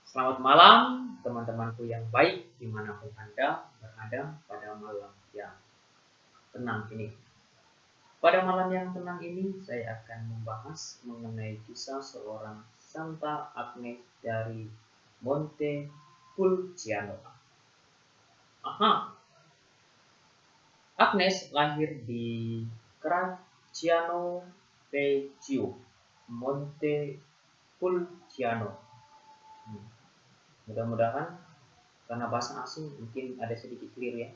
Selamat malam teman-temanku yang baik dimanapun Anda berada pada malam yang tenang ini. Pada malam yang tenang ini saya akan membahas mengenai kisah seorang Santa Agnes dari Montepulciano. Aha, Agnes lahir di Cracciano Vecchio, Montepulciano. Mudah-mudahan karena bahasa asing mungkin ada sedikit keliru ya.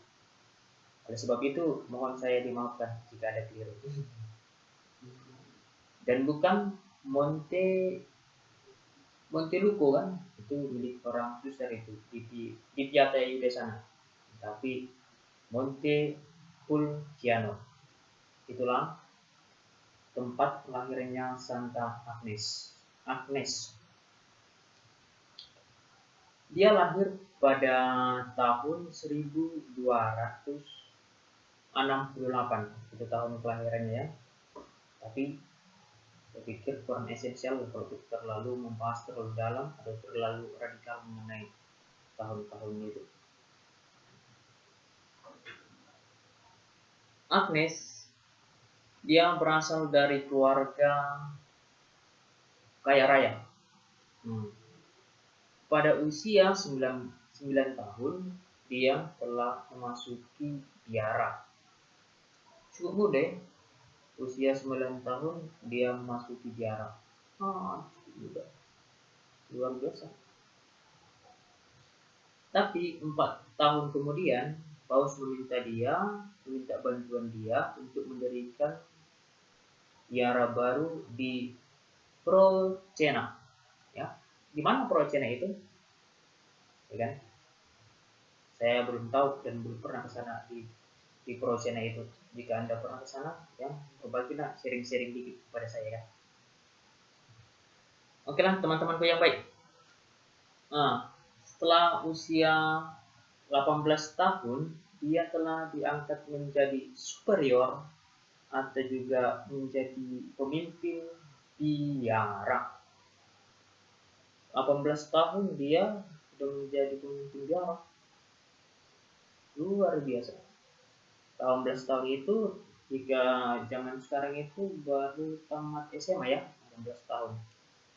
Oleh sebab itu, mohon saya dimaafkan jika ada keliru. Dan bukan Monte Monteluco kan, itu milik orang Swiss itu di Piazza Iude sana. Tapi Montepulciano itulah tempat lahirnya Santa Agnes. Agnes. Dia lahir pada tahun 1268, itu tahun kelahirannya ya. Tapi saya pikir kurang esensial kalau kita terlalu membahas terlalu dalam atau terlalu radikal mengenai tahun-tahun itu. Agnes, dia berasal dari keluarga kaya raya. Pada usia 9 tahun, dia telah memasuki biara. Cukup muda, usia 9 tahun dia memasuki biara. Cukup muda. Luar biasa. Tapi 4 tahun kemudian, Paus meminta bantuan dia untuk mendirikan biara baru di Procena. Ya, di mana Procena itu? Ya kan? Saya belum tahu dan belum pernah ke sana di Procena itu. Jika Anda pernah ke sana, ya, berbagilah sharing-sharing dikit kepada saya ya. Oke lah teman-temanku yang baik. Nah, setelah usia 18 tahun, dia telah diangkat menjadi superior atau juga menjadi pemimpin biara. 18 tahun dia sudah menjadi pemimpin biara. Luar biasa. 18 tahun itu jika zaman sekarang itu baru tamat SMA ya, 18 tahun.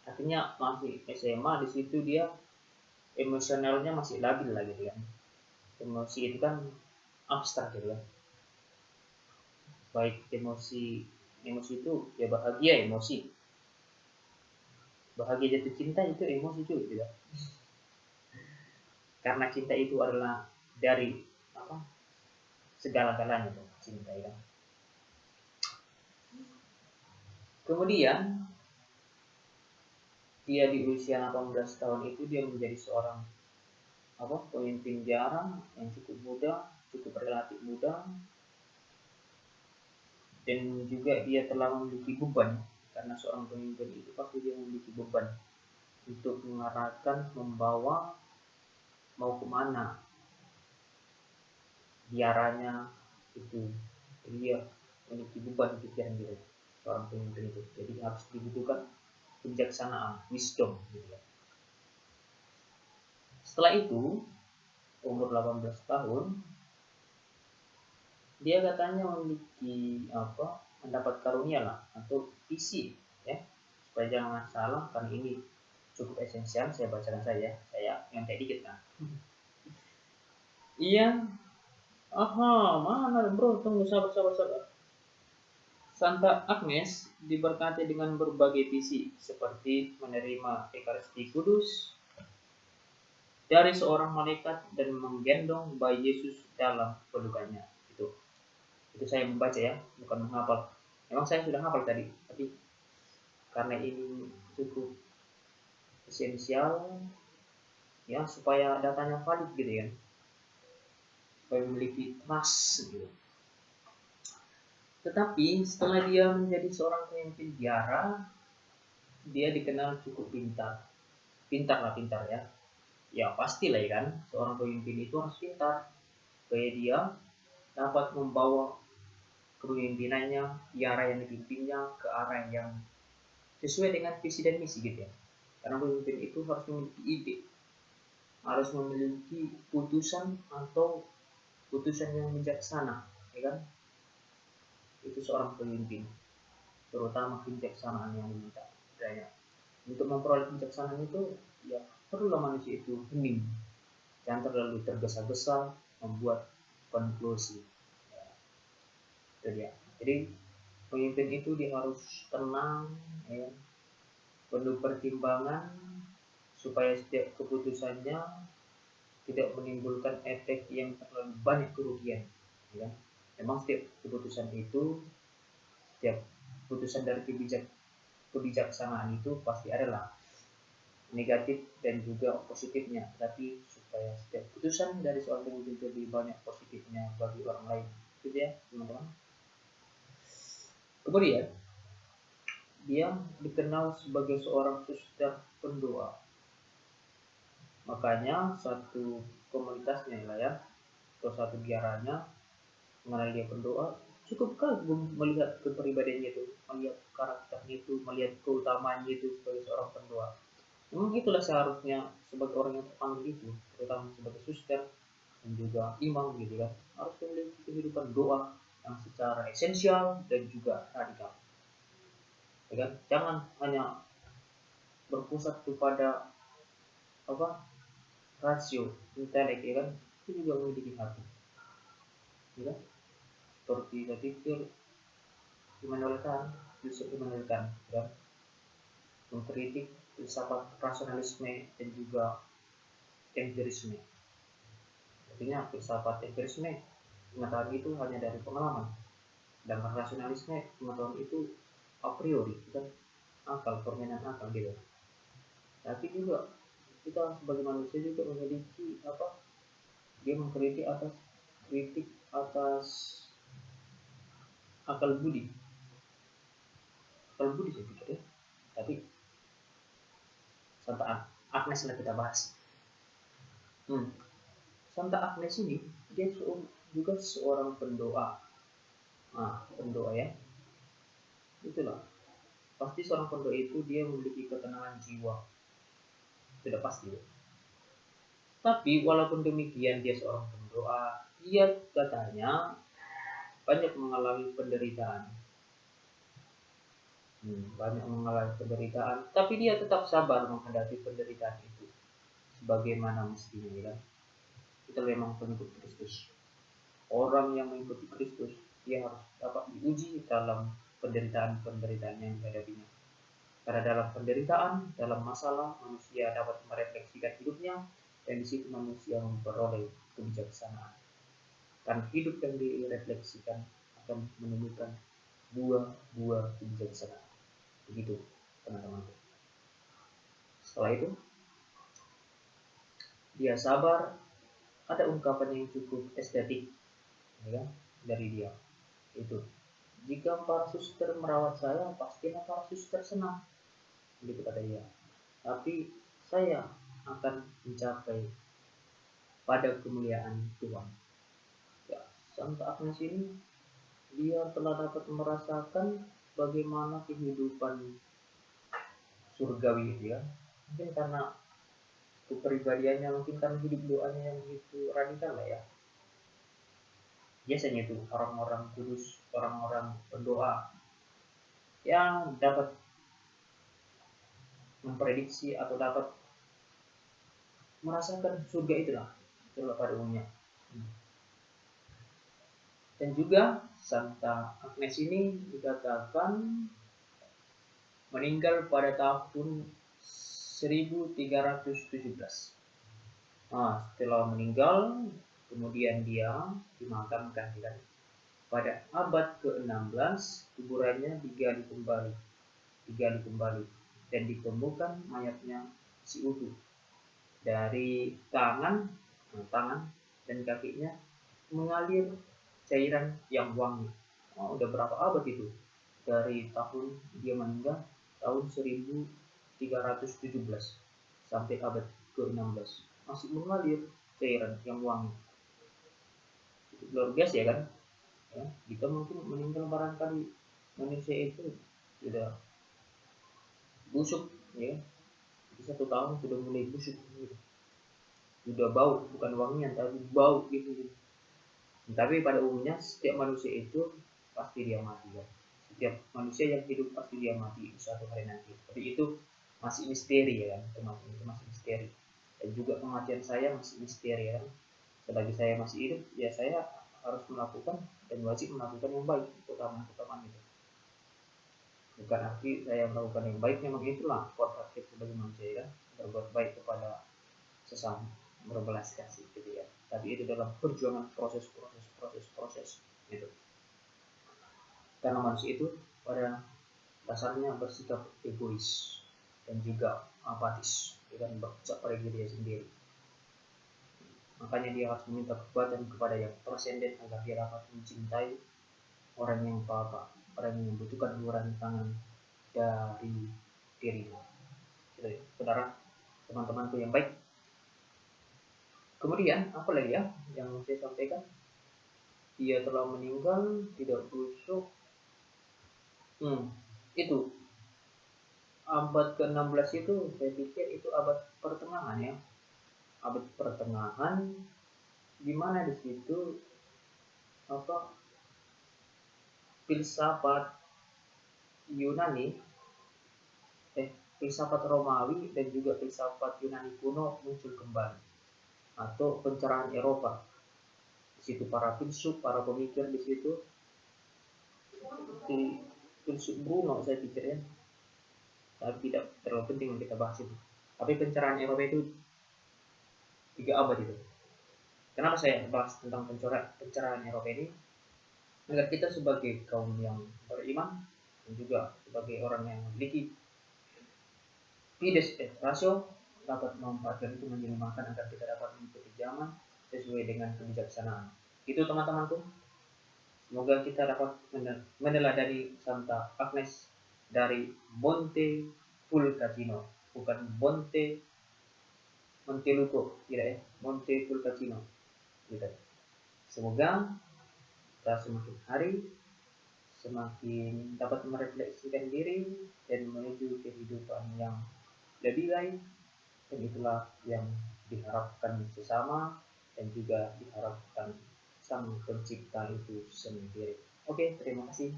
Artinya masih SMA, di situ dia emosionalnya masih labil lah gitu kan. Emosi itu kan abstrak gitu kan. Baik emosi itu ya bahagia emosi. Bahagia jatuh cinta itu emosi juga gitu kan. Karena cinta itu adalah dari segala-galanya tuh cinta ya. Kemudian dia di usia 18 tahun itu dia menjadi seorang pemimpin biara yang cukup muda, cukup relatif muda, dan juga dia telah memiliki beban karena seorang pemimpin itu pasti dia memiliki beban untuk mengarahkan, membawa mau kemana biaranya itu. Jadi dia memiliki beban pikiran dia seorang pemimpin itu. Jadi harus dibutuhkan kebijaksanaan, wisdom gitu ya. Setelah itu umur 18 tahun dia katanya memiliki mendapat karunia lah atau visi ya, supaya jangan salah karena ini cukup esensial saya bacakan saja, saya nyontek dikit kan. Iya, mana bro, tunggu sabar. Santa Agnes diberkati dengan berbagai visi seperti menerima Ekaristi Kudus dari seorang malaikat dan menggendong bayi Yesus dalam pelukannya. Itu saya membaca ya, bukan menghafal. Memang saya sudah hafal tadi, tapi karena ini cukup esensial ya, supaya datanya valid gitu ya, supaya memiliki trust gitu. Tetapi setelah dia menjadi seorang pemimpin biara, dia dikenal cukup pintar ya. Ya pastilah ya kan, seorang pemimpin itu harus pintar supaya dia dapat membawa kepemimpinannya, biara yang dipimpinnya ke arah yang sesuai dengan visi dan misi gitu ya. Karena pemimpin itu harus memiliki ide, harus memiliki putusan atau putusan yang bijaksana, ya kan? Itu seorang pemimpin, terutama kebijaksanaan yang diminta adanya. Untuk memperoleh kebijaksanaan itu, ya perlulah manusia itu hening, jangan terlalu tergesa-gesa membuat konklusi. Ya, itu dia. Jadi pemimpin itu dia harus tenang, ya, penuh pertimbangan supaya setiap keputusannya tidak menimbulkan efek yang terlalu banyak kerugian, ya. Memang setiap keputusan itu, setiap keputusan dari kebijaksanaan itu pasti adalah negatif dan juga positifnya, tapi supaya setiap keputusan dari seorang pemimpin lebih banyak positifnya bagi orang lain, itu ya teman-teman. Kemudian dia dikenal sebagai seorang suster pendoa, makanya satu komunitasnya lah ya, atau satu biaranya mengenal dia pendoa, cukup kagum melihat kepribadiannya itu, melihat karakternya itu, melihat keutamaannya itu sebagai seorang pendoa. Memang itulah seharusnya sebagai orang yang terpanggil itu, terutama sebagai suster dan juga imam gitu kan, harus memiliki kehidupan doa yang secara esensial dan juga radikal, ya kan? Jangan hanya berpusat kepada apa rasio intelek, ya kan? Itu juga memiliki hati, ya kan? Seperti saya pikir Immanuel Kant, Yusuf Immanuel Kant, ya, mengkritik filsafat rasionalisme dan juga empirisme. Artinya filsafat empirisme, pengetahuan itu hanya dari pengalaman, sedangkan rasionalisme, pengetahuan itu a priori, kan akal, permainan akal gitu. Tapi juga kita sebagai manusia juga memiliki apa? Dia mengkritik atas kritik atas akal budi, saya pikir ya. Tapi Santa Agnes lah kita bahas. Santa Agnes ini dia juga seorang pendoa. Nah, pendoa ya. Itulah. Pasti seorang pendoa itu dia memiliki ketenangan jiwa. Sudah pasti. Ya. Tapi walaupun demikian dia seorang pendoa, dia katanya banyak mengalami penderitaan. Banyak mengalami penderitaan, tapi dia tetap sabar menghadapi penderitaan itu. Sebagaimana mestinya, ya. Kita memang pengikut Kristus. Orang yang mengikuti Kristus, dia harus dapat diuji dalam penderitaan-penderitaan yang dihadapinya. Karena dalam penderitaan, dalam masalah, manusia dapat merefleksikan hidupnya, dan di situ manusia memperoleh kebijaksanaan. Karena hidup yang direfleksikan akan menemukan buah-buah kebijaksanaan. Begitu, teman-teman. Setelah itu, dia sabar. Ada ungkapan yang cukup estetik, ya, dari dia. Itu, jika para suster merawat saya, pastilah para suster senang. Begitu kata dia. Tapi saya akan mencapai pada kemuliaan Tuhan. Ya, Santa Agnes ini dia telah dapat merasakan bagaimana kehidupan surgawi itu ya. Mungkin karena kepribadiannya, mungkin karena hidup doanya yang begitu radikal lah ya. Biasanya itu orang-orang kudus, orang-orang pendoa yang dapat memprediksi atau dapat merasakan surga itulah pada umumnya. Dan juga Santa Agnes ini dikatakan meninggal pada tahun 1317. Nah, setelah meninggal, kemudian dia dimakamkan kan. Pada abad ke-16, kuburannya digali kembali dan ditemukan mayatnya si utuh. Dari tangan dan kakinya mengalir cairan yang wangi. Udah berapa abad itu? Dari tahun dia meninggal tahun 1317 sampai abad ke-16 masih mengalir cairan yang wangi. Itu luar biasa ya kan? Ya, kita mungkin meninggal barangkali manusia itu sudah busuk ya. Di 1 tahun sudah mulai busuk gitu. udah bau, bukan wangian tapi bau gitu. Tapi pada umumnya setiap manusia itu pasti dia mati ya. Setiap manusia yang hidup pasti dia mati suatu hari nanti. Tapi itu masih misteri ya kan, kematian itu masih misteri. Dan juga kematian saya masih misteri ya kan. Selagi saya masih hidup, ya saya harus melakukan dan wajib melakukan yang baik, utama itu. Bukan arti saya melakukan yang baik, memang itulah kodrat kita sebagai manusia ya, berbuat baik kepada sesama, berbelas kasih gitu ya. Tapi itu dalam perjuangan proses gitu. Karena manusia itu pada dasarnya bersikap egois dan juga apatis dan berpusat pada dirinya sendiri. Makanya dia harus meminta kekuatan kepada yang transenden agar dia dapat mencintai orang yang apa, orang yang membutuhkan uluran tangan dari dirinya. Gitu ya, saudara, teman-temanku yang baik. Kemudian apa lagi ya yang saya sampaikan? Dia telah meninggal, tidak busuk. Itu abad ke-16 itu saya pikir itu abad pertengahan ya. Abad pertengahan di mana di situ apa filsafat Yunani filsafat Romawi dan juga filsafat Yunani kuno muncul kembali atau pencerahan Eropa. Di situ para filsuf, para pemikir di situ di filsuf Bruno saya pikir ya. Tapi tidak terlalu penting kita bahas itu. Tapi pencerahan Eropa itu 3 abad itu. Kenapa saya bahas tentang pencerahan Eropa ini? Agar kita sebagai kaum yang beriman dan juga sebagai orang yang memiliki fides et ratio dapat memanfaatkan itu menjadi makan agar kita dapat mengikuti zaman sesuai dengan kebijaksanaan. Itu teman-temanku. Semoga kita dapat meneladani Santa Agnes dari Monte Pulcatino, bukan Monteluco, tidak ya, Monte Pulcatino. Gitu. Semoga kita semakin hari semakin dapat merefleksikan diri dan menuju kehidupan yang lebih baik, dan itulah yang diharapkan sesama dan juga diharapkan sang pencipta itu sendiri. Oke, terima kasih.